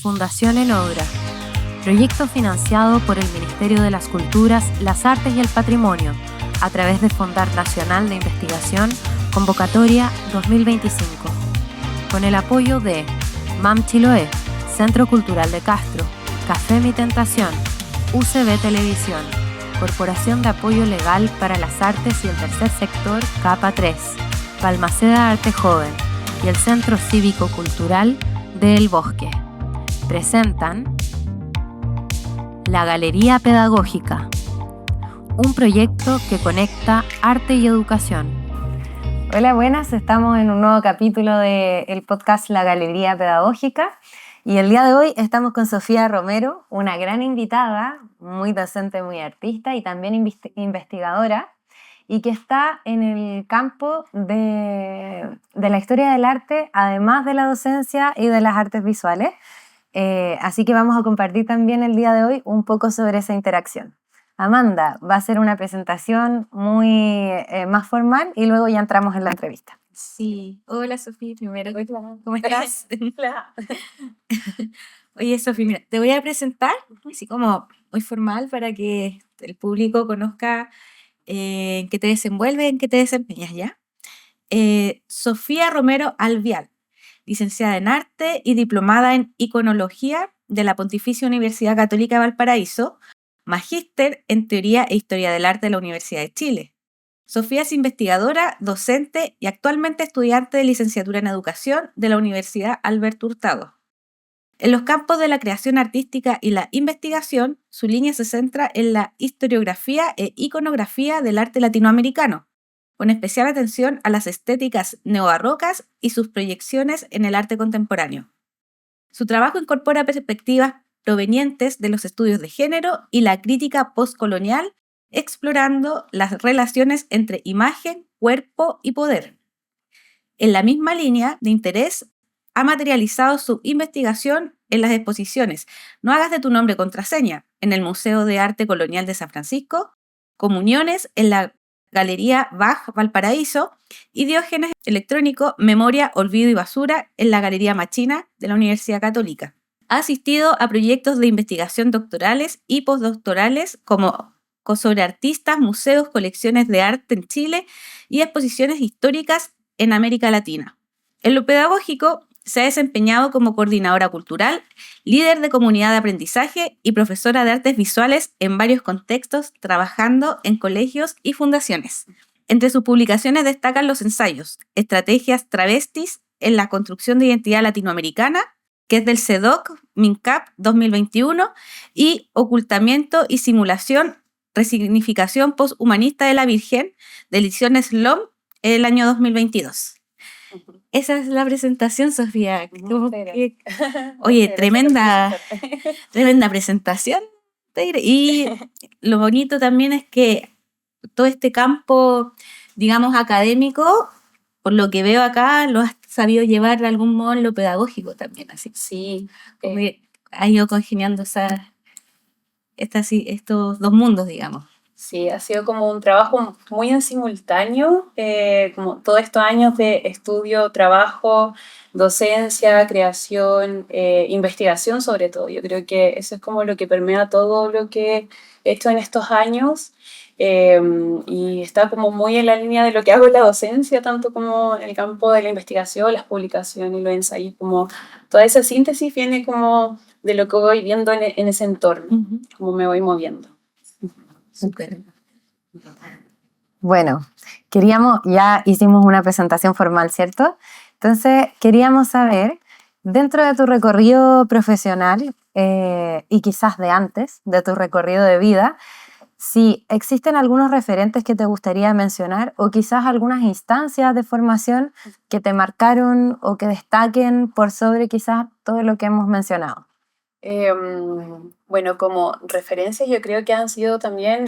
Fundación en Obra, proyecto financiado por el Ministerio de las Culturas, las Artes y el Patrimonio, a través de Fondar Nacional de Investigación, convocatoria 2025, con el apoyo de MAM Chiloé, Centro Cultural de Castro, Café Mi Tentación, UCB Televisión, Corporación de Apoyo Legal para las Artes y el Tercer Sector Capa 3, Balmaceda Arte Joven y el Centro Cívico Cultural de El Bosque. Presentan La Galería Pedagógica, un proyecto que conecta arte y educación. Hola, buenas, estamos en un nuevo capítulo del podcast La Galería Pedagógica y el día de hoy estamos con Sofía Romero, una gran invitada, muy docente, muy artista y también investigadora, y que está en el campo de la historia del arte, además de la docencia y de las artes visuales. Así que vamos a compartir también el día de hoy un poco sobre esa interacción. Amanda va a hacer una presentación muy más formal y luego ya entramos en la entrevista. Sí, hola Sofía, primero. Hola. ¿Cómo estás? Hola. Oye Sofía, mira, te voy a presentar así como muy formal para que el público conozca en qué te desenvuelves, en qué te desempeñas, ¿ya? Sofía Romero Alvial, licenciada en Arte y diplomada en Iconología de la Pontificia Universidad Católica de Valparaíso, magíster en Teoría e Historia del Arte de la Universidad de Chile. Sofía es investigadora, docente y actualmente estudiante de licenciatura en Educación de la Universidad Alberto Hurtado. En los campos de la creación artística y la investigación, su línea se centra en la historiografía e iconografía del arte latinoamericano, con especial atención a las estéticas neobarrocas y sus proyecciones en el arte contemporáneo. Su trabajo incorpora perspectivas provenientes de los estudios de género y la crítica postcolonial, explorando las relaciones entre imagen, cuerpo y poder. En la misma línea de interés, ha materializado su investigación en las exposiciones No hagas de tu nombre contraseña, en el Museo de Arte Colonial de San Francisco, Comuniones en la Galería Bach Valparaíso y Diógenes electrónico, Memoria, Olvido y Basura en la Galería Machina de la Universidad Católica. Ha asistido a proyectos de investigación doctorales y postdoctorales sobre artistas, museos, colecciones de arte en Chile y exposiciones históricas en América Latina. En lo pedagógico, se ha desempeñado como coordinadora cultural, líder de comunidad de aprendizaje y profesora de artes visuales en varios contextos, trabajando en colegios y fundaciones. Entre sus publicaciones destacan los ensayos Estrategias travestis en la construcción de identidad latinoamericana, que es del CEDOC, MINCAP 2021, y Ocultamiento y simulación, resignificación posthumanista de la Virgen, de ediciones LOM, el año 2022. Esa es la presentación, Sofía. Oye, tremenda presentación. Y lo bonito también es que todo este campo, digamos, académico, por lo que veo acá, lo has sabido llevar de algún modo en lo pedagógico también. Así. Sí. Ha ido congeniando estos dos mundos, digamos. Sí, ha sido como un trabajo muy en simultáneo, como todos estos años de estudio, trabajo, docencia, creación, investigación sobre todo. Yo creo que eso es como lo que permea todo lo que he hecho en estos años y está como muy en la línea de lo que hago en la docencia, tanto como en el campo de la investigación, las publicaciones y los ensayos, como toda esa síntesis viene como de lo que voy viendo en ese entorno, como me voy moviendo. Súper. Bueno, ya hicimos una presentación formal, ¿cierto? Entonces, queríamos saber, dentro de tu recorrido profesional y quizás de antes, de tu recorrido de vida, si existen algunos referentes que te gustaría mencionar o quizás algunas instancias de formación que te marcaron o que destaquen por sobre quizás todo lo que hemos mencionado. Bueno, como referencias yo creo que han sido también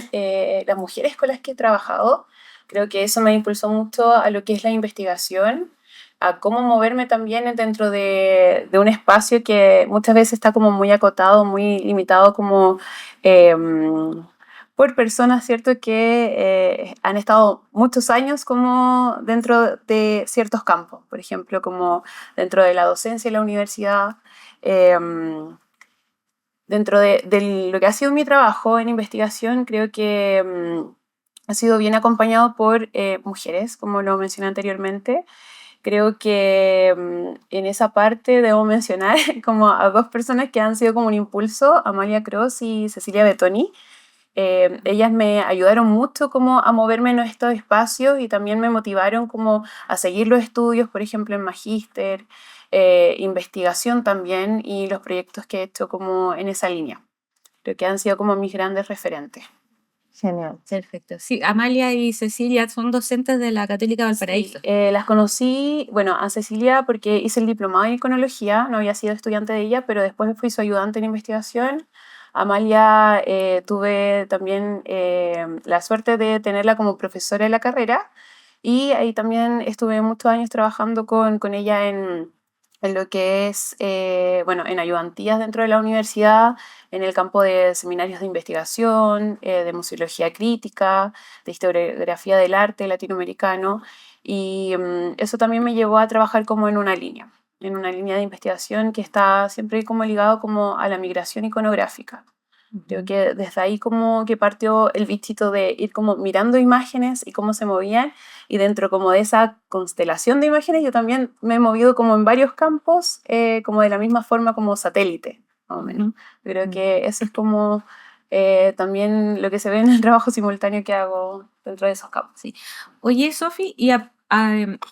las mujeres con las que he trabajado. Creo que eso me impulsó mucho a lo que es la investigación, a cómo moverme también dentro de un espacio que muchas veces está como muy acotado, muy limitado como por personas, ¿cierto? Que han estado muchos años como dentro de ciertos campos, por ejemplo, como dentro de la docencia en la universidad. Dentro de lo que ha sido mi trabajo en investigación, creo que ha sido bien acompañado por mujeres, como lo mencioné anteriormente. Creo que en esa parte debo mencionar como a dos personas que han sido como un impulso, Amalia Cross y Cecilia Betoni. Ellas me ayudaron mucho como a moverme en estos espacios y también me motivaron como a seguir los estudios, por ejemplo, en magíster, investigación también y los proyectos que he hecho como en esa línea. Creo que han sido como mis grandes referentes. Genial. Perfecto. Sí, Amalia y Cecilia son docentes de la Católica Valparaíso. Sí, las conocí, bueno, a Cecilia porque hice el diplomado en iconología, no había sido estudiante de ella, pero después fui su ayudante en investigación. Amalia tuve también la suerte de tenerla como profesora de la carrera y ahí también estuve muchos años trabajando con ella en lo que es, bueno, en ayudantías dentro de la universidad, en el campo de seminarios de investigación, de museología crítica, de historiografía del arte latinoamericano, y eso también me llevó a trabajar como en una línea de investigación que está siempre como ligado como a la migración iconográfica. Creo que desde ahí como que partió el bichito de ir como mirando imágenes y cómo se movían, y dentro como de esa constelación de imágenes yo también me he movido como en varios campos, como de la misma forma como satélite, más o menos. Creo que eso es como también lo que se ve en el trabajo simultáneo que hago dentro de esos campos. Sí. Oye, Sofi, y a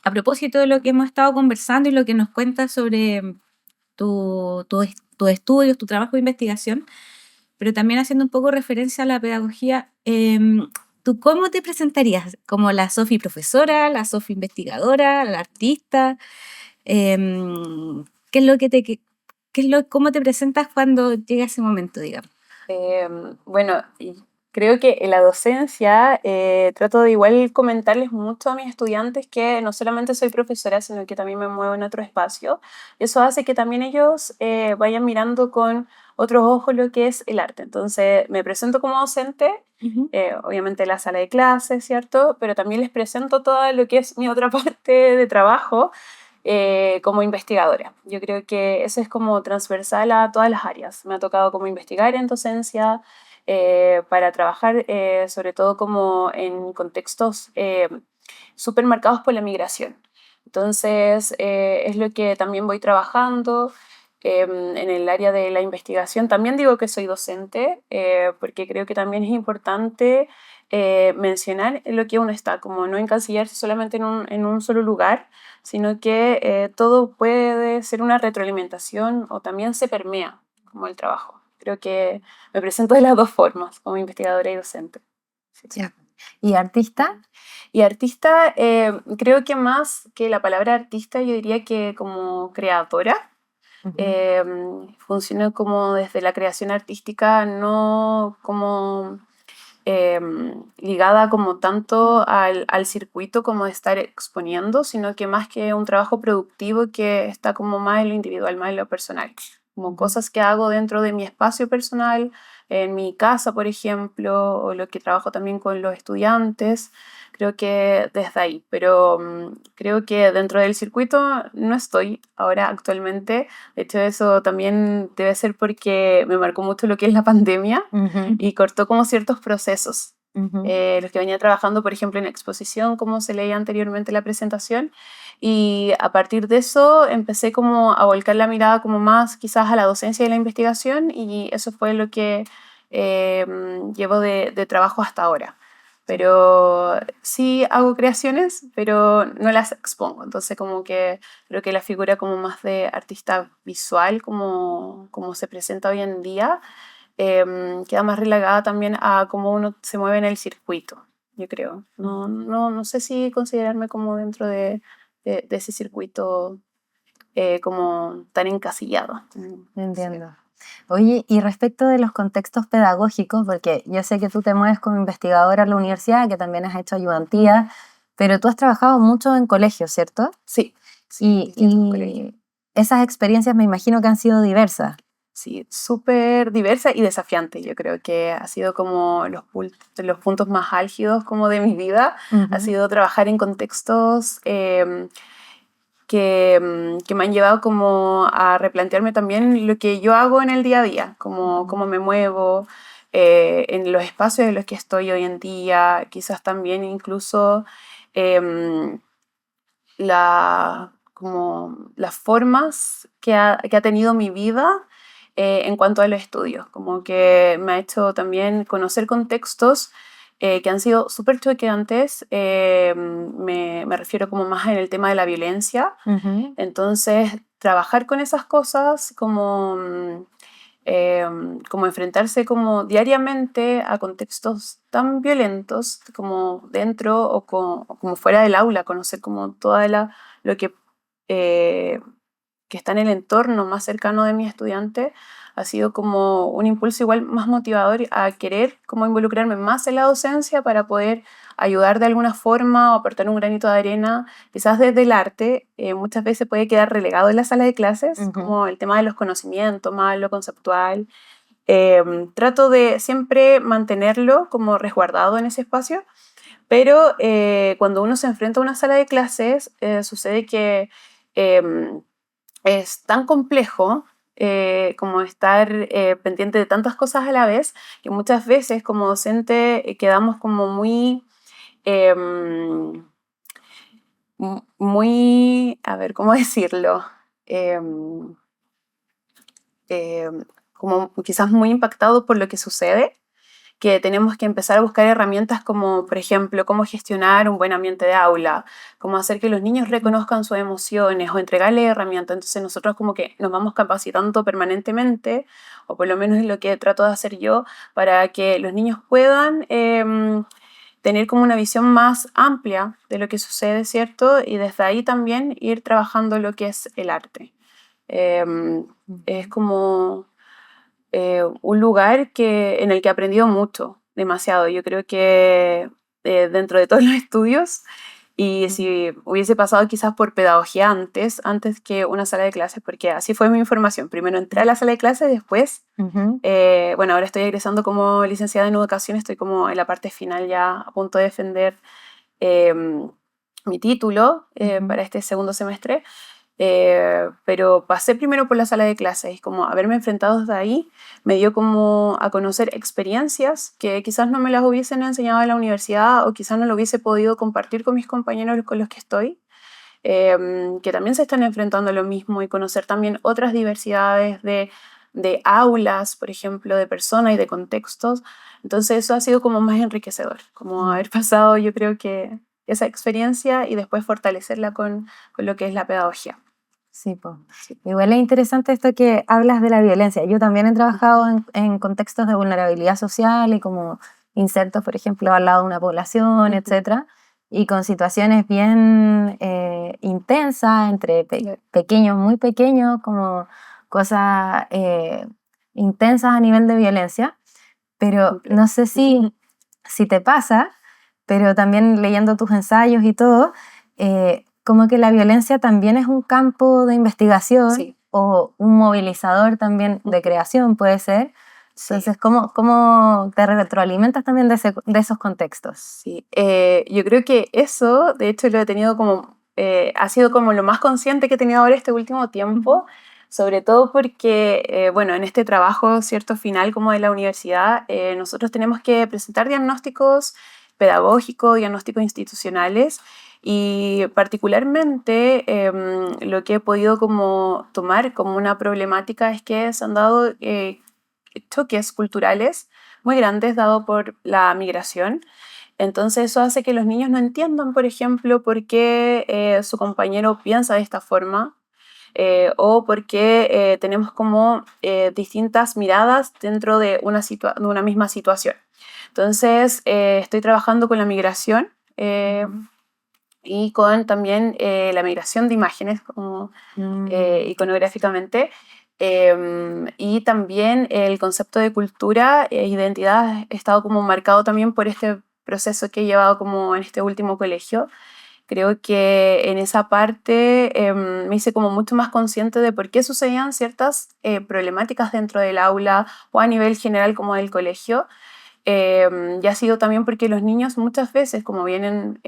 propósito de lo que hemos estado conversando y lo que nos cuentas sobre tus estudios, tu trabajo de investigación, pero también haciendo un poco referencia a la pedagogía, ¿tú cómo te presentarías? ¿Como la Sofi profesora, la Sofi investigadora, la artista? ¿Qué es lo que cómo te presentas cuando llega ese momento, digamos? Bueno, y creo que en la docencia trato de igual comentarles mucho a mis estudiantes que no solamente soy profesora, sino que también me muevo en otro espacio. Eso hace que también ellos vayan mirando con otros ojos lo que es el arte. Entonces, me presento como docente, obviamente en la sala de clases, ¿cierto? Pero también les presento todo lo que es mi otra parte de trabajo, como investigadora. Yo creo que eso es como transversal a todas las áreas. Me ha tocado como investigar en docencia, para trabajar sobre todo como en contextos súper marcados por la migración. Entonces, es lo que también voy trabajando. En el área de la investigación también digo que soy docente, porque creo que también es importante mencionar en lo que uno está, como no encasillarse solamente en un solo lugar, sino que todo puede ser una retroalimentación o también se permea como el trabajo. Creo que me presento de las dos formas, como investigadora y docente. Sí. Ya. ¿Y artista? Y artista, creo que más que la palabra artista, yo diría que como creadora. Funciona como desde la creación artística, no como ligada como tanto al circuito como de estar exponiendo, sino que más que un trabajo productivo que está como más en lo individual, más en lo personal, como cosas que hago dentro de mi espacio personal, en mi casa, por ejemplo, o lo que trabajo también con los estudiantes. Creo que desde ahí, pero creo que dentro del circuito no estoy ahora actualmente. De hecho, eso también debe ser porque me marcó mucho lo que es la pandemia y cortó como ciertos procesos. Los que venía trabajando, por ejemplo, en exposición, como se leía anteriormente en la presentación, y a partir de eso empecé como a volcar la mirada como más quizás a la docencia y la investigación, y eso fue lo que llevo de trabajo hasta ahora. Pero sí hago creaciones, pero no las expongo. Entonces como que creo que la figura como más de artista visual, como se presenta hoy en día, queda más relegada también a cómo uno se mueve en el circuito, yo creo. No sé si considerarme como dentro de ese circuito como tan encasillado. Entiendo. Oye, y respecto de los contextos pedagógicos, porque yo sé que tú te mueves como investigadora en la universidad, que también has hecho ayudantía, pero tú has trabajado mucho en colegios, ¿cierto? Sí, sí, distintos colegios. Y esas experiencias me imagino que han sido diversas. Sí, súper diversa y desafiante. Yo creo que ha sido como los puntos más álgidos como de mi vida. Ha sido trabajar en contextos que me han llevado como a replantearme también lo que yo hago en el día a día, como cómo me muevo, en los espacios en los que estoy hoy en día, quizás también incluso em, como las formas que ha tenido mi vida en cuanto a los estudios, como que me ha hecho también conocer contextos que han sido súper choqueantes, me refiero como más en el tema de la violencia, entonces trabajar con esas cosas como enfrentarse como diariamente a contextos tan violentos como dentro o como fuera del aula, conocer como lo que está en el entorno más cercano de mi estudiante, ha sido como un impulso igual más motivador a querer como involucrarme más en la docencia para poder ayudar de alguna forma o aportar un granito de arena, quizás desde el arte, muchas veces puede quedar relegado en la sala de clases, como el tema de los conocimientos, más lo conceptual. Trato de siempre mantenerlo como resguardado en ese espacio, pero cuando uno se enfrenta a una sala de clases, sucede que es tan complejo como estar pendiente de tantas cosas a la vez, que muchas veces como docente quedamos como em, muy, a ver, ¿cómo decirlo? Em, como quizás muy impactados por lo que sucede, que tenemos que empezar a buscar herramientas como, por ejemplo, cómo gestionar un buen ambiente de aula, cómo hacer que los niños reconozcan sus emociones o entregarles herramientas. Entonces nosotros como que nos vamos capacitando permanentemente, o por lo menos es lo que trato de hacer yo, para que los niños puedan tener como una visión más amplia de lo que sucede, ¿cierto? Y desde ahí también ir trabajando lo que es el arte. Es como un lugar en el que he aprendido mucho, demasiado. Yo creo que dentro de todos los estudios, y si hubiese pasado quizás por pedagogía antes que una sala de clases, porque así fue mi formación. Primero entré a la sala de clases, después, bueno, ahora estoy egresando como licenciada en educación, estoy como en la parte final ya a punto de defender mi título para este segundo semestre. Pero pasé primero por la sala de clases y como haberme enfrentado desde ahí me dio como a conocer experiencias que quizás no me las hubiesen enseñado en la universidad o quizás no lo hubiese podido compartir con mis compañeros con los que estoy, que también se están enfrentando a lo mismo y conocer también otras diversidades de aulas, por ejemplo, de personas y de contextos. Entonces eso ha sido como más enriquecedor, como haber pasado yo creo que esa experiencia y después fortalecerla con lo que es la pedagogía. Sí, pues. Igual es interesante esto que hablas de la violencia. Yo también he trabajado en contextos de vulnerabilidad social y como insertos, por ejemplo, al lado de una población, etcétera, y con situaciones bien intensas entre pequeños, muy pequeños, como cosas intensas a nivel de violencia. Pero no sé si te pasa, pero también leyendo tus ensayos y todo, como que la violencia también es un campo de investigación o un movilizador también de creación, puede ser. Entonces, ¿cómo te retroalimentas también de esos contextos? Sí, yo creo que eso, de hecho, lo he tenido como, ha sido como lo más consciente que he tenido ahora este último tiempo, sobre todo porque, bueno, en este trabajo, cierto, final como de la universidad, nosotros tenemos que presentar diagnósticos pedagógicos, diagnósticos institucionales, y particularmente lo que he podido como tomar como una problemática es que se han dado choques culturales muy grandes dado por la migración. Entonces eso hace que los niños no entiendan, por ejemplo, por qué su compañero piensa de esta forma o por qué tenemos como distintas miradas dentro de una misma situación. Entonces estoy trabajando con la migración y con también la migración de imágenes como, iconográficamente. Y también el concepto de cultura e identidad ha estado como marcado también por este proceso que he llevado como en este último colegio. Creo que en esa parte me hice como mucho más consciente de por qué sucedían ciertas problemáticas dentro del aula o a nivel general como del colegio. y ha sido también porque los niños muchas veces, como vienen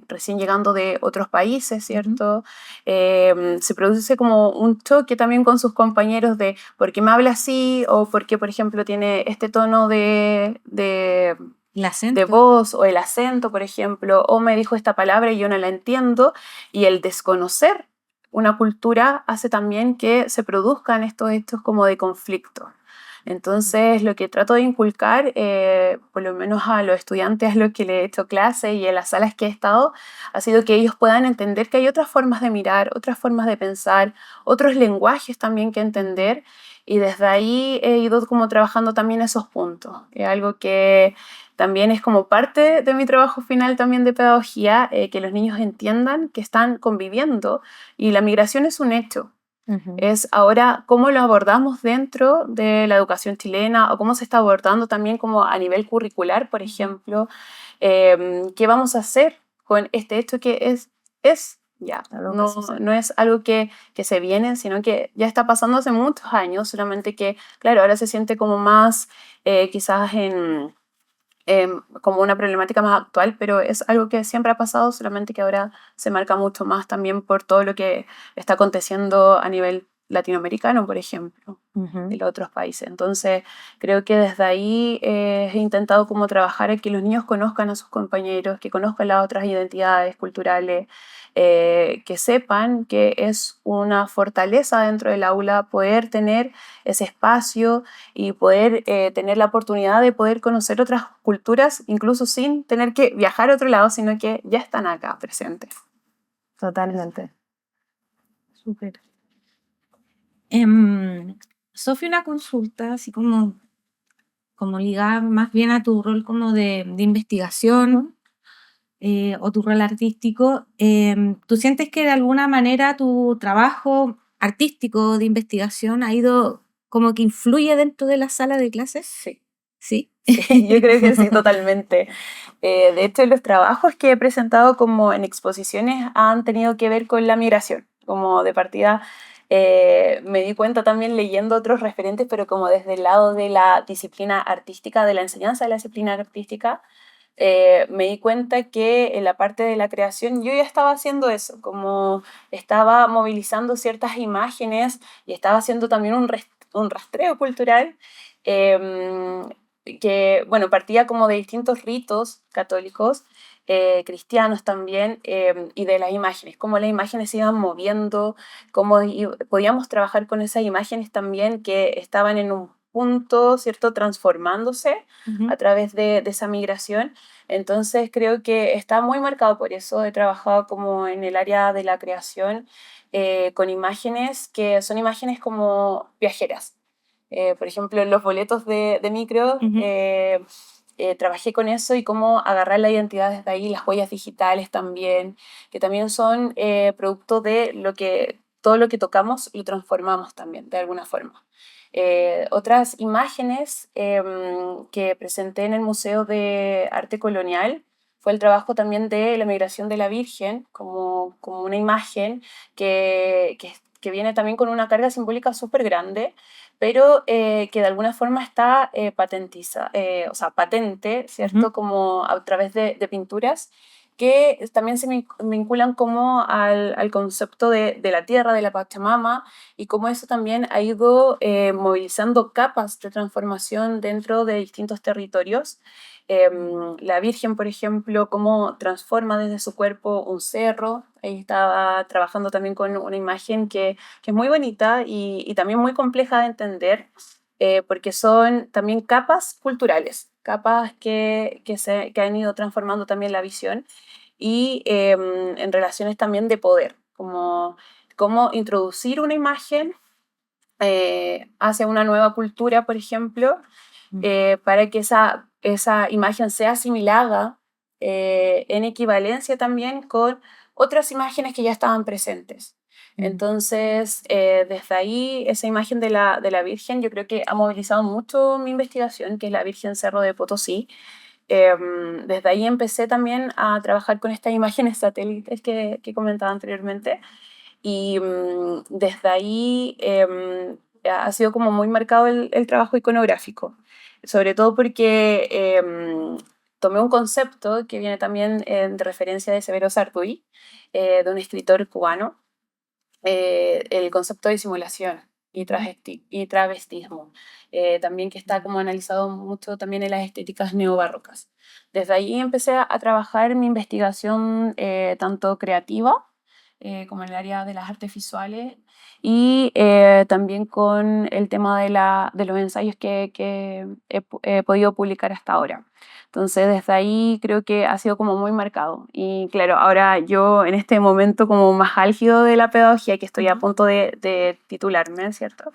recién llegando de otros países, ¿cierto? Se produce como un choque también con sus compañeros de por qué me habla así o por qué, por ejemplo, tiene este tono El de acento. voz o el acento, por ejemplo, o me dijo esta palabra y yo no la entiendo, y el desconocer una cultura hace también que se produzcan estos hechos como de conflicto. Entonces, lo que trato de inculcar, por lo menos a los estudiantes a los que le he hecho clase y en las salas que he estado, ha sido que ellos puedan entender que hay otras formas de mirar, otras formas de pensar, otros lenguajes también que entender, y desde ahí he ido como trabajando también esos puntos. Es algo que también es como parte de mi trabajo final también de pedagogía, que los niños entiendan que están conviviendo y la migración es un hecho. Es ahora cómo lo abordamos dentro de la educación chilena o cómo se está abordando también como a nivel curricular, por ejemplo, qué vamos a hacer con este hecho que es ya, no es algo que se viene, sino que ya está pasando hace muchos años, solamente que, claro, ahora se siente como más quizás como una problemática más actual, pero es algo que siempre ha pasado, solamente que ahora se marca mucho más también por todo lo que está aconteciendo a nivel latinoamericano, por ejemplo, de los otros países. Entonces, creo que desde ahí he intentado como trabajar en que los niños conozcan a sus compañeros, que conozcan las otras identidades culturales, que sepan que es una fortaleza dentro del aula poder tener ese espacio y poder tener la oportunidad de poder conocer otras culturas, incluso sin tener que viajar a otro lado, sino que ya están acá presentes. Totalmente. Súper. Sofi, una consulta, así como ligada más bien a tu rol como de investigación o tu rol artístico. ¿Tú sientes que de alguna manera tu trabajo artístico de investigación ha ido como que influye dentro de la sala de clases? Sí. ¿Sí? Sí, yo creo que sí, totalmente. De hecho, los trabajos que he presentado como en exposiciones han tenido que ver con la migración. Como de partida me di cuenta también leyendo otros referentes, pero como desde el lado de la disciplina artística, de la enseñanza de la disciplina artística, me di cuenta que en la parte de la creación yo ya estaba haciendo eso, como estaba movilizando ciertas imágenes y estaba haciendo también un rastreo cultural. Eh, que, bueno, partía como de distintos ritos católicos, cristianos también, y de las imágenes, cómo las imágenes se iban moviendo, podíamos trabajar con esas imágenes también que estaban en un punto, ¿cierto?, transformándose a través de esa migración. Entonces creo que está muy marcado por eso. He trabajado como en el área de la creación con imágenes que son imágenes como viajeras. Por ejemplo, en los boletos de micro, trabajé con eso y cómo agarrar la identidad desde ahí, las huellas digitales también, que también son producto de todo lo que tocamos lo transformamos también, de alguna forma. Otras imágenes que presenté en el Museo de Arte Colonial fue el trabajo también de la migración de la Virgen, como una imagen que viene también con una carga simbólica súper grande, pero que de alguna forma está o sea, patente, ¿cierto? Como a través de pinturas que también se vinculan como al concepto de la tierra, de la Pachamama, y cómo eso también ha ido movilizando capas de transformación dentro de distintos territorios. La Virgen, por ejemplo, cómo transforma desde su cuerpo un cerro. Ahí estaba trabajando también con una imagen que es muy bonita y también muy compleja de entender, porque son también capas culturales, capas que han ido transformando también la visión y en relaciones también de poder, como cómo introducir una imagen hacia una nueva cultura, por ejemplo, para que esa imagen sea asimilada en equivalencia también con otras imágenes que ya estaban presentes. Entonces, desde ahí, esa imagen de la Virgen, yo creo que ha movilizado mucho mi investigación, que es la Virgen Cerro de Potosí. Desde ahí empecé también a trabajar con estas imágenes satélites que comentaba anteriormente. Y desde ahí ha sido como muy marcado el trabajo iconográfico, sobre todo porque tomé un concepto que viene también de referencia de Severo Sarduy, de un escritor cubano, el concepto de simulación y travestismo, también que está como analizado mucho también en las estéticas neobarrocas. Desde ahí empecé a trabajar mi investigación tanto creativa como en el área de las artes visuales y también con el tema de los ensayos que he podido publicar hasta ahora. Entonces, desde ahí creo que ha sido como muy marcado. Y claro, ahora yo en este momento como más álgido de la pedagogía, que estoy a punto de titularme, ¿cierto?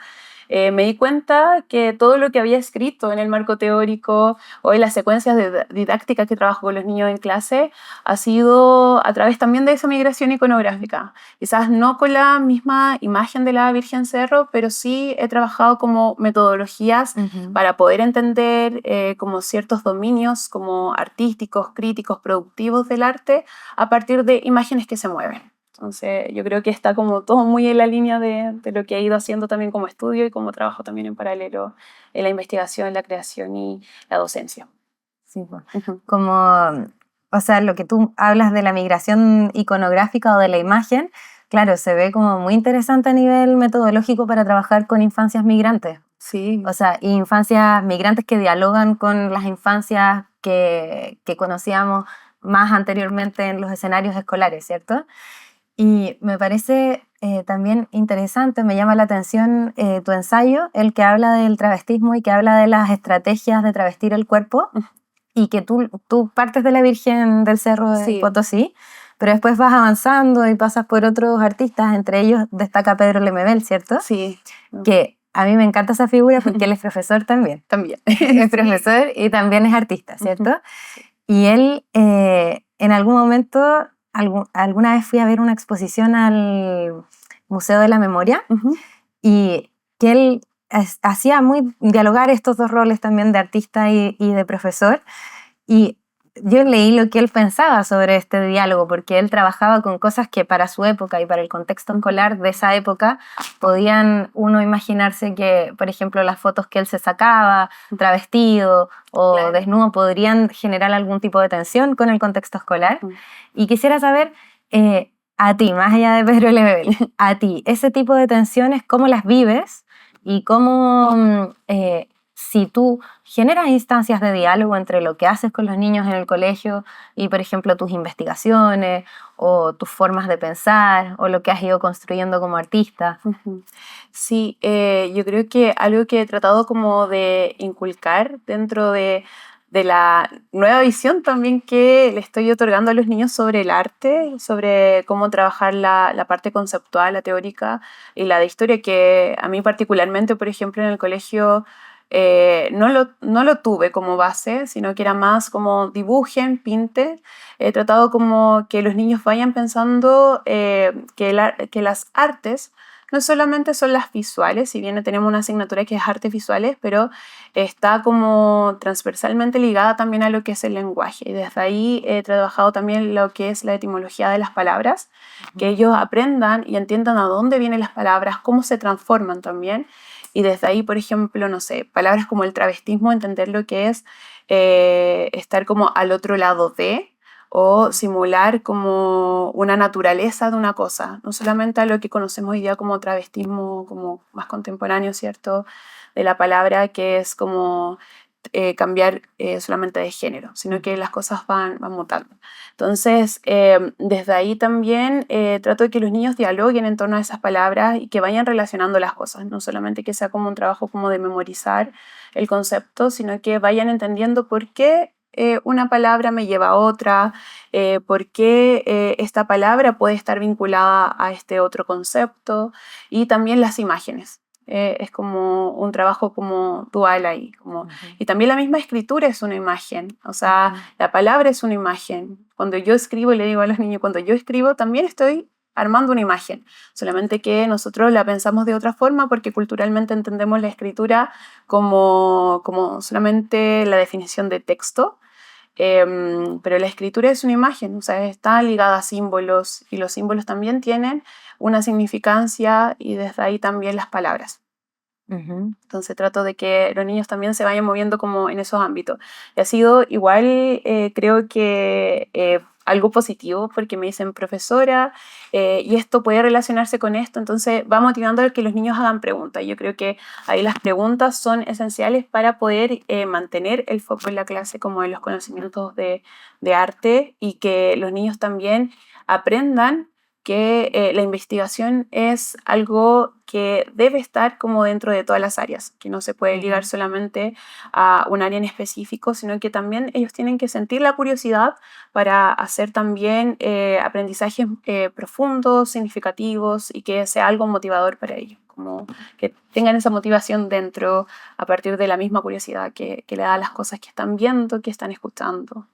Me di cuenta que todo lo que había escrito en el marco teórico o en las secuencias didácticas que trabajo con los niños en clase ha sido a través también de esa migración iconográfica. Quizás no con la misma imagen de la Virgen Cerro, pero sí he trabajado como metodologías para poder entender como ciertos dominios como artísticos, críticos, productivos del arte a partir de imágenes que se mueven. Entonces yo creo que está como todo muy en la línea de lo que he ido haciendo también como estudio y como trabajo también en paralelo en la investigación, la creación y la docencia. Sí, pues. Como, o sea, lo que tú hablas de la migración iconográfica o de la imagen, claro, se ve como muy interesante a nivel metodológico para trabajar con infancias migrantes. Sí. O sea, infancias migrantes que dialogan con las infancias que conocíamos más anteriormente en los escenarios escolares, ¿cierto? Y me parece también interesante, me llama la atención tu ensayo, el que habla del travestismo y que habla de las estrategias de travestir el cuerpo, y que tú partes de la Virgen del Cerro de Sí. Potosí, pero después vas avanzando y pasas por otros artistas, entre ellos destaca Pedro Lemebel, ¿cierto? Sí. Que a mí me encanta esa figura porque él es profesor también. También. Es profesor y también es artista, ¿cierto? Y él en algún momento, alguna vez fui a ver una exposición al Museo de la Memoria y que él hacía muy dialogar estos dos roles también de artista y de profesor. Y yo leí lo que él pensaba sobre este diálogo, porque él trabajaba con cosas que para su época y para el contexto escolar de esa época podían uno imaginarse que, por ejemplo, las fotos que él se sacaba, travestido o Claro. desnudo, podrían generar algún tipo de tensión con el contexto escolar. Y quisiera saber, a ti, más allá de Pedro Lemebel, a ti, ese tipo de tensiones, ¿cómo las vives? Y cómo, si tú generas instancias de diálogo entre lo que haces con los niños en el colegio y, por ejemplo, tus investigaciones o tus formas de pensar o lo que has ido construyendo como artista. Sí, yo creo que algo que he tratado como de inculcar dentro de la nueva visión también que le estoy otorgando a los niños sobre el arte, sobre cómo trabajar la parte conceptual, la teórica y la de historia, que a mí particularmente, por ejemplo, en el colegio no lo tuve como base, sino que era más como dibujen, pinten. He tratado como que los niños vayan pensando que las artes no solamente son las visuales, si bien tenemos una asignatura que es artes visuales, pero está como transversalmente ligada también a lo que es el lenguaje. Y desde ahí he trabajado también lo que es la etimología de las palabras, que ellos aprendan y entiendan a dónde vienen las palabras, cómo se transforman también. Y desde ahí, por ejemplo, no sé, palabras como el travestismo, entender lo que es estar como al otro lado de, o simular como una naturaleza de una cosa, no solamente a lo que conocemos hoy día como travestismo, como más contemporáneo, ¿cierto? De la palabra, que es como cambiar solamente de género, sino que las cosas van mutando. Entonces, desde ahí también trato de que los niños dialoguen en torno a esas palabras y que vayan relacionando las cosas, no solamente que sea como un trabajo como de memorizar el concepto, sino que vayan entendiendo por qué una palabra me lleva a otra, por qué esta palabra puede estar vinculada a este otro concepto y también las imágenes. Es como un trabajo como dual ahí. Y también la misma escritura es una imagen, o sea, la palabra es una imagen. Cuando yo escribo, y le digo a los niños, cuando yo escribo también estoy armando una imagen, solamente que nosotros la pensamos de otra forma porque culturalmente entendemos la escritura como solamente la definición de texto. Pero la escritura es una imagen, o sea, está ligada a símbolos y los símbolos también tienen una significancia y desde ahí también las palabras. Ujú. Entonces trato de que los niños también se vayan moviendo como en esos ámbitos. Y ha sido igual, creo que algo positivo, porque me dicen profesora, y esto puede relacionarse con esto, entonces va motivando a que los niños hagan preguntas. Yo creo que ahí las preguntas son esenciales para poder mantener el foco en la clase, como en los conocimientos de arte, y que los niños también aprendan que la investigación es algo que debe estar como dentro de todas las áreas, que no se puede ligar solamente a un área en específico, sino que también ellos tienen que sentir la curiosidad para hacer también aprendizajes profundos, significativos, y que sea algo motivador para ellos, como que tengan esa motivación dentro a partir de la misma curiosidad que le da a las cosas que están viendo, que están escuchando.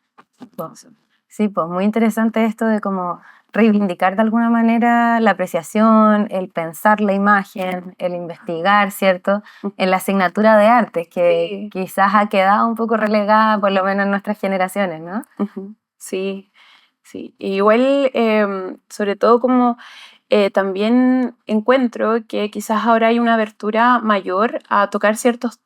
Sí, pues muy interesante esto de como reivindicar de alguna manera la apreciación, el pensar la imagen, el investigar, ¿cierto? En la asignatura de artes, que Sí. quizás ha quedado un poco relegada, por lo menos en nuestras generaciones, ¿no? Sí, sí. Igual, sobre todo como también encuentro que quizás ahora hay una abertura mayor a tocar ciertas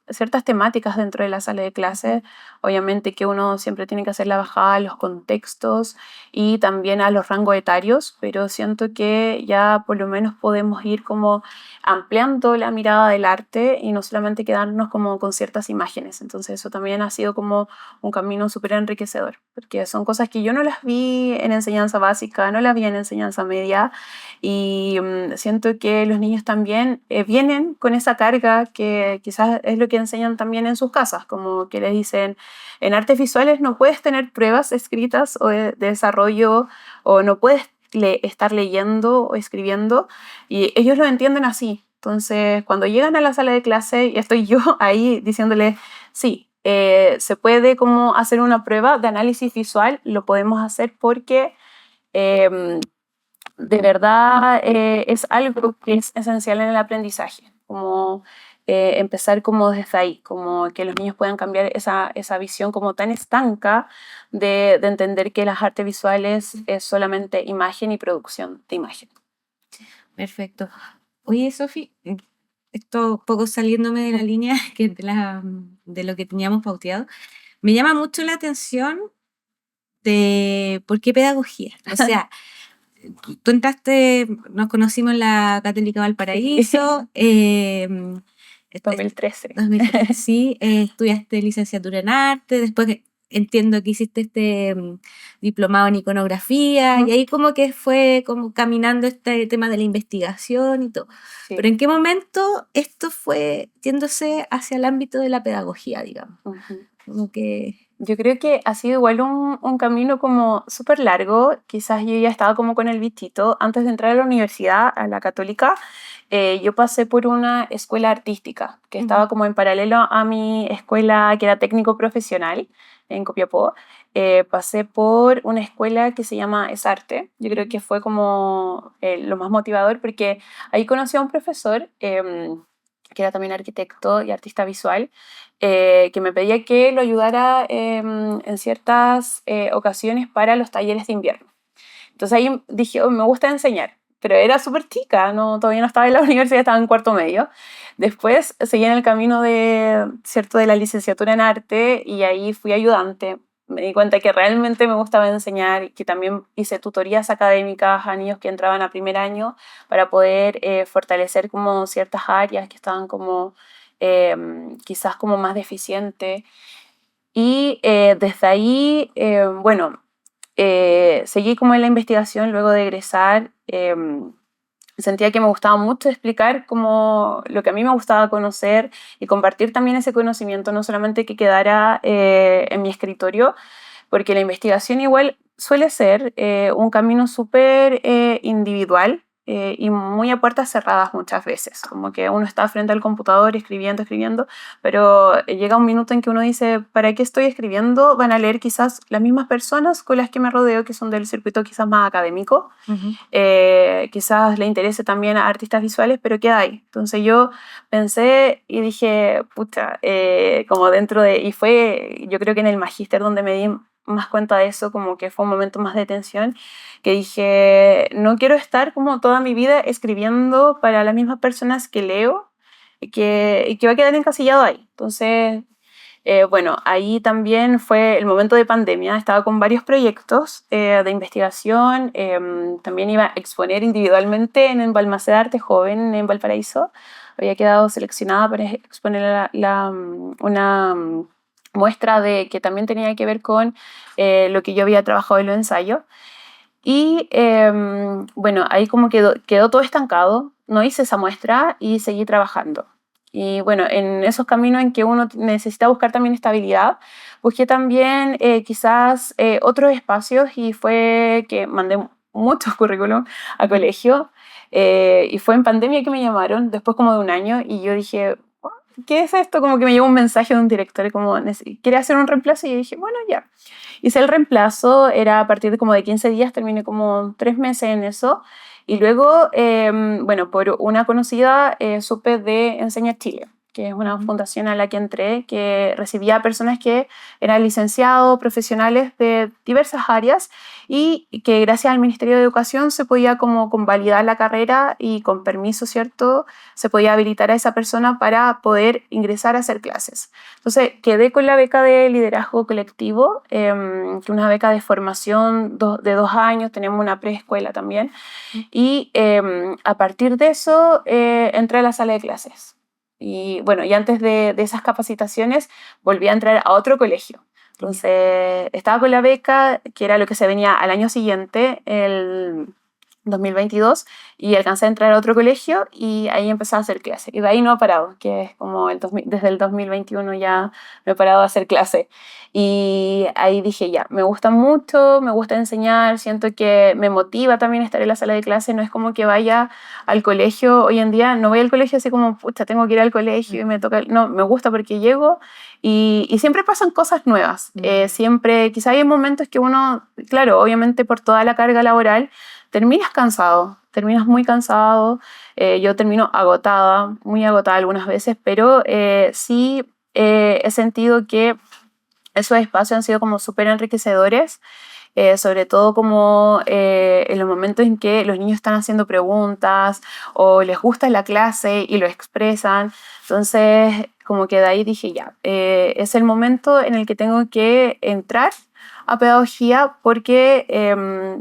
temáticas dentro de la sala de clase. Obviamente que uno siempre tiene que hacer la bajada a los contextos y también a los rangos etarios, pero siento que ya por lo menos podemos ir como ampliando la mirada del arte y no solamente quedarnos como con ciertas imágenes. Entonces eso también ha sido como un camino súper enriquecedor, porque son cosas que yo no las vi en enseñanza básica, no las vi en enseñanza media, y siento que los niños también vienen con esa carga que quizás es lo que enseñan también en sus casas, como que les dicen, en artes visuales no puedes tener pruebas escritas o de desarrollo, o no puedes estar leyendo o escribiendo, y ellos lo entienden así. Entonces, cuando llegan a la sala de clase y estoy yo ahí diciéndoles, sí, se puede como hacer una prueba de análisis visual, lo podemos hacer porque de verdad es algo que es esencial en el aprendizaje, como empezar como desde ahí, como que los niños puedan cambiar esa visión como tan estanca de entender que las artes visuales es solamente imagen y producción de imagen. Perfecto. Oye, Sofi, esto un poco saliéndome de la línea de lo que teníamos pauteado, me llama mucho la atención de por qué pedagogía. O sea, tú entraste, nos conocimos en la Católica Valparaíso, 2013. 2013, sí, estudiaste licenciatura en arte, después entiendo que hiciste diplomado en iconografía, y ahí como que fue como caminando este tema de la investigación y todo. Sí. Pero ¿en qué momento esto fue yéndose hacia el ámbito de la pedagogía, digamos? Como que... Yo creo que ha sido igual un camino como súper largo. Quizás yo ya estaba como con el bichito. Antes de entrar a la universidad, a la Católica, yo pasé por una escuela artística que estaba como en paralelo a mi escuela que era técnico profesional en Copiapó. Pasé por una escuela que se llama ESARTE. Yo creo que fue como lo más motivador, porque ahí conocí a un profesor que era también arquitecto y artista visual, que me pedía que lo ayudara en ciertas ocasiones para los talleres de invierno. Entonces ahí dije, oh, me gusta enseñar, pero era súper chica, no, todavía no estaba en la universidad, estaba en cuarto medio. Después seguí en el camino de la licenciatura en arte, y ahí fui ayudante. Me di cuenta que realmente me gustaba enseñar, y que también hice tutorías académicas a niños que entraban a primer año para poder fortalecer como ciertas áreas que estaban como quizás como más deficientes. Y desde ahí, bueno, seguí como en la investigación luego de egresar. Sentía que me gustaba mucho explicar como lo que a mí me gustaba conocer y compartir también ese conocimiento, no solamente que quedara en mi escritorio, porque la investigación igual suele ser un camino súper individual y muy a puertas cerradas muchas veces, como que uno está frente al computador escribiendo, pero llega un minuto en que uno dice, ¿para qué estoy escribiendo? Van a leer quizás las mismas personas con las que me rodeo, que son del circuito quizás más académico. Quizás le interese también a artistas visuales, pero ¿qué hay? Entonces yo pensé y dije, pucha, como y yo creo que en el magíster donde me di más cuenta de eso, como que fue un momento más de tensión, que dije, no quiero estar como toda mi vida escribiendo para las mismas personas que leo, que va a quedar encasillado ahí. Entonces, bueno, ahí también fue el momento de pandemia, estaba con varios proyectos de investigación, también iba a exponer individualmente en el Balmaceda de Arte Joven en Valparaíso, había quedado seleccionada para exponer una muestra de que también tenía que ver con lo que yo había trabajado en los ensayos. Y bueno, ahí como quedó todo estancado, no hice esa muestra y seguí trabajando. Y bueno, en esos caminos en que uno necesita buscar también estabilidad, busqué también quizás otros espacios y fue que mandé muchos currículum a colegio y fue en pandemia que me llamaron, después como de un año, y yo dije, ¿qué es esto? Como que me llegó un mensaje de un director como, ¿quiere hacer un reemplazo? Y yo dije, bueno, ya. Hice el reemplazo, era a partir de como de 15 días, terminé como 3 meses en eso. Y luego, bueno, por una conocida supe de Enseña Chile, que es una fundación a la que entré, que recibía a personas que eran licenciados, profesionales de diversas áreas y que gracias al Ministerio de Educación se podía como convalidar la carrera y con permiso, ¿cierto? Se podía habilitar a esa persona para poder ingresar a hacer clases. Entonces quedé con la beca de liderazgo colectivo, que es una beca de formación de 2 años, tenemos una preescuela también, y a partir de eso entré a la sala de clases. Y bueno, y antes de esas capacitaciones volví a entrar a otro colegio. Entonces estaba con la beca, que era lo que se venía al año siguiente, el 2022, y alcancé a entrar a otro colegio y ahí empecé a hacer clase. Y de ahí no he parado, que es como desde el 2021 ya no he parado de hacer clase. Y ahí dije, ya, me gusta mucho, me gusta enseñar, siento que me motiva también estar en la sala de clase, no es como que vaya al colegio hoy en día, no voy al colegio así como, pucha, tengo que ir al colegio y me toca, no, me gusta porque llego y siempre pasan cosas nuevas, siempre, quizá hay momentos que uno, claro, obviamente por toda la carga laboral, terminas cansado, terminas muy cansado, yo termino agotada, muy agotada algunas veces, pero sí he sentido que esos espacios han sido como súper enriquecedores, sobre todo como en los momentos en que los niños están haciendo preguntas o les gusta la clase y lo expresan. Entonces, como que de ahí dije, ya, es el momento en el que tengo que entrar a pedagogía porque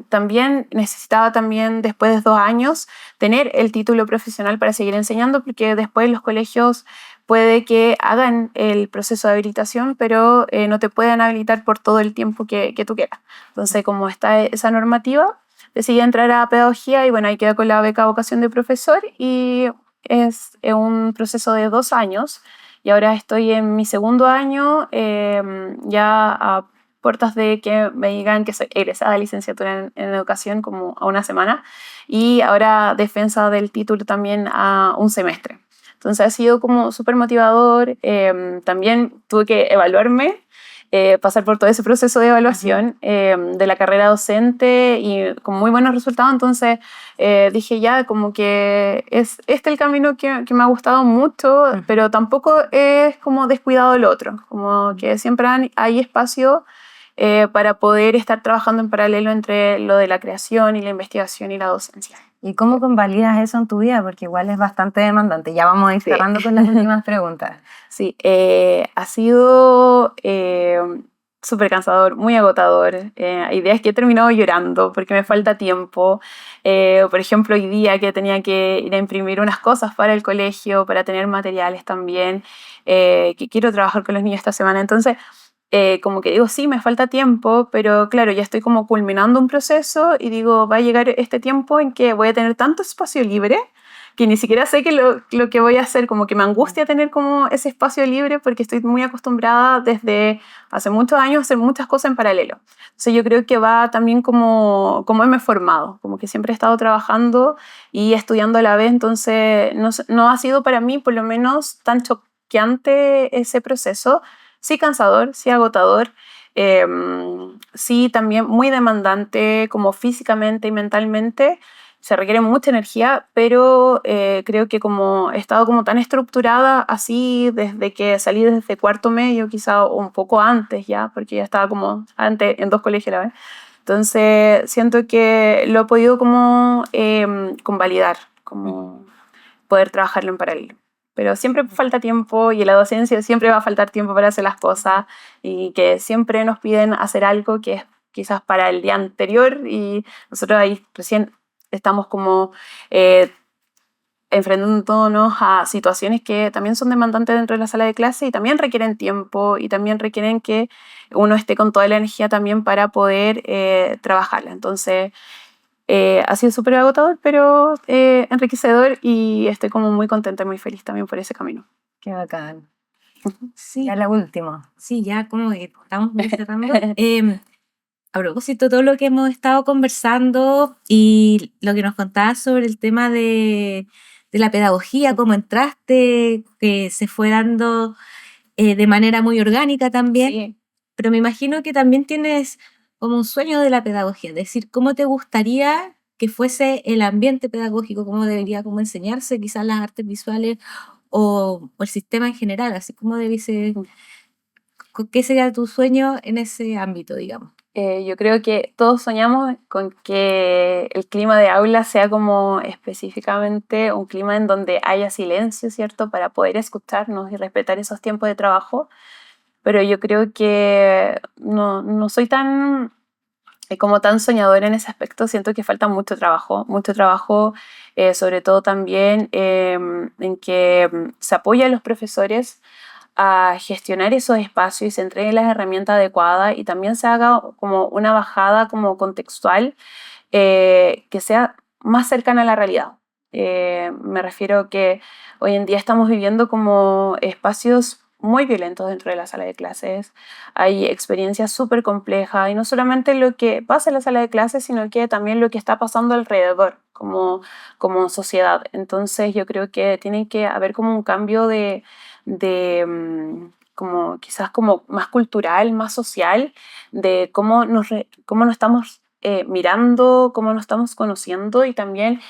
también necesitaba también después de 2 años tener el título profesional para seguir enseñando porque después los colegios puede que hagan el proceso de habilitación, pero no te pueden habilitar por todo el tiempo que tú quieras. Entonces, como está esa normativa, decidí entrar a pedagogía y bueno, ahí quedé con la beca vocación de profesor y es un proceso de 2 años y ahora estoy en mi segundo año, ya a puertas de que me digan que soy egresada de licenciatura en educación como a una semana y ahora defensa del título también a un semestre. Entonces ha sido como súper motivador. También tuve que evaluarme, pasar por todo ese proceso de evaluación de la carrera docente y con muy buenos resultados. Entonces dije ya, como que es este el camino que me ha gustado mucho, pero tampoco es como descuidado el otro. Como que siempre hay espacio para poder estar trabajando en paralelo entre lo de la creación y la investigación y la docencia. ¿Y cómo convalidas eso en tu vida? Porque igual es bastante demandante. Ya vamos a ir cerrando con las últimas preguntas. Sí, ha sido súper cansador, muy agotador. Hay días que he terminado llorando porque me falta tiempo. Por ejemplo, hoy día que tenía que ir a imprimir unas cosas para el colegio, para tener materiales también, que quiero trabajar con los niños esta semana. Entonces, como que digo, sí, me falta tiempo, pero claro, ya estoy como culminando un proceso y digo, va a llegar este tiempo en que voy a tener tanto espacio libre que ni siquiera sé que lo que voy a hacer, como que me angustia tener como ese espacio libre porque estoy muy acostumbrada desde hace muchos años a hacer muchas cosas en paralelo. Entonces yo creo que va también como me he formado, como que siempre he estado trabajando y estudiando a la vez, entonces no ha sido para mí por lo menos tan choqueante ese proceso. Sí cansador, sí agotador, sí también muy demandante como físicamente y mentalmente, se requiere mucha energía, pero creo que como he estado como tan estructurada así desde que salí desde cuarto medio, quizá un poco antes ya, porque ya estaba como antes en 2 colegios a la vez, entonces siento que lo he podido como convalidar, como poder trabajarlo en paralelo. pero siempre falta tiempo y en la docencia siempre va a faltar tiempo para hacer las cosas y que siempre nos piden hacer algo que es quizás para el día anterior y nosotros ahí recién estamos como enfrentándonos a situaciones que también son demandantes dentro de la sala de clase y también requieren tiempo y también requieren que uno esté con toda la energía también para poder trabajarla. Entonces, ha sido súper agotador, pero enriquecedor y estoy como muy contenta y muy feliz también por ese camino. Qué bacán. Sí, Ya la última. sí, ya como que estamos muy cerrando. A propósito de todo lo que hemos estado conversando y lo que nos contabas sobre el tema de la pedagogía, cómo entraste, que se fue dando de manera muy orgánica también, Sí. pero me imagino que también tienes como un sueño de la pedagogía, es decir, cómo te gustaría que fuese el ambiente pedagógico, cómo debería como enseñarse quizás las artes visuales o el sistema en general, así como debiese, ¿qué sería tu sueño en ese ámbito, digamos? Yo creo que todos soñamos con que el clima de aula sea como específicamente un clima en donde haya silencio, ¿cierto? Para poder escucharnos y respetar esos tiempos de trabajo. Pero yo creo que no soy tan como tan soñadora en ese aspecto. Siento que falta mucho trabajo, sobre todo también en que se apoya a los profesores a gestionar esos espacios y se entreguen las herramientas adecuadas y también se haga como una bajada como contextual que sea más cercana a la realidad. Me refiero que hoy en día estamos viviendo como espacios muy violentos dentro de la sala de clases. Hay experiencias súper complejas y no solamente lo que pasa en la sala de clases, sino que también lo que está pasando alrededor como sociedad. Entonces yo creo que tiene que haber como un cambio de como quizás como más cultural, más social, de cómo nos estamos mirando, cómo nos estamos conociendo y también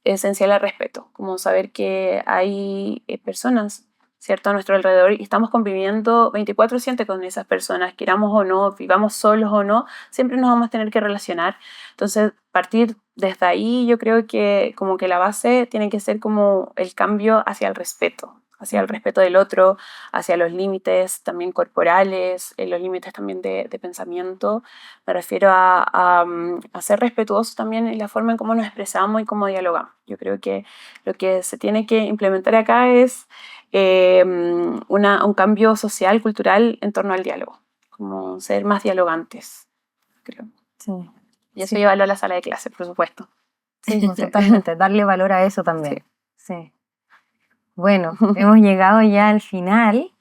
esencial el respeto, como saber que hay personas, ¿cierto?, a nuestro alrededor y estamos conviviendo 24/7 con esas personas, queramos o no, vivamos solos o no, siempre nos vamos a tener que relacionar. Entonces, partir desde ahí, yo creo que como que la base tiene que ser como el cambio hacia el respeto del otro, hacia los límites también corporales, los límites también de pensamiento. Me refiero a ser respetuosos también en la forma en cómo nos expresamos y cómo dialogamos. Yo creo que lo que se tiene que implementar acá es un cambio social, cultural en torno al diálogo, como ser más dialogantes, creo. Sí. Y eso llevarlo a la sala de clases, por supuesto. Sí, pues, totalmente. Darle valor a eso también. Sí. Bueno, hemos llegado ya al final.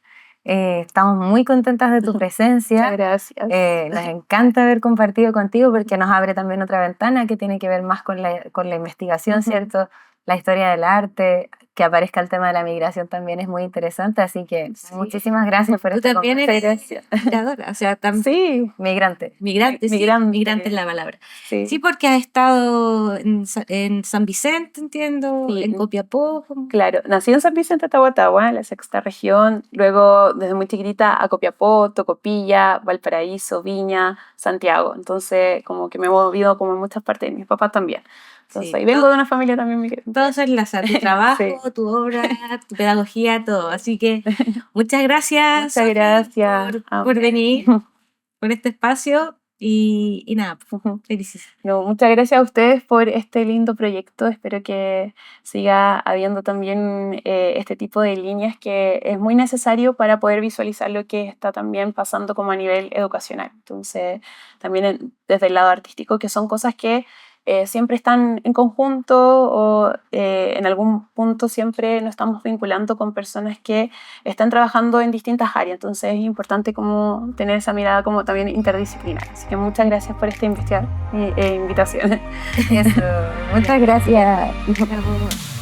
Estamos muy contentas de tu presencia. Muchas gracias. Nos encanta haber compartido contigo porque nos abre también otra ventana que tiene que ver más con la investigación, ¿cierto? La historia del arte, que aparezca el tema de la migración también es muy interesante, así que muchísimas gracias por Tú esta también conversación. eres migradora, o sea, Sí, Migrante. migrante, sí, Migrante. migrante es la palabra. sí. Sí, porque has estado en San Vicente, entiendo, Sí. en Copiapó. Claro, nací en San Vicente de Tahuatahua, en la sexta región, luego desde muy chiquitita a Copiapó, Tocopilla, Valparaíso, Viña, Santiago, entonces como que me he movido como en muchas partes, mis papás también. Entonces, Sí, y vengo de una familia también migrante. todo se enlaza, tu trabajo, Sí. tu obra, tu pedagogía, todo. Así que muchas gracias, Muchas Sofi, gracias. por venir, por este espacio y nada, felices. No, muchas gracias a ustedes por este lindo proyecto. Espero que siga habiendo también este tipo de líneas que es muy necesario para poder visualizar lo que está también pasando como a nivel educacional. Entonces, también desde el lado artístico, que son cosas que siempre están en conjunto o en algún punto siempre nos estamos vinculando con personas que están trabajando en distintas áreas. Entonces es importante como tener esa mirada como también interdisciplinar. Así que muchas gracias por esta invitación. Eso. Muchas gracias. Bravo.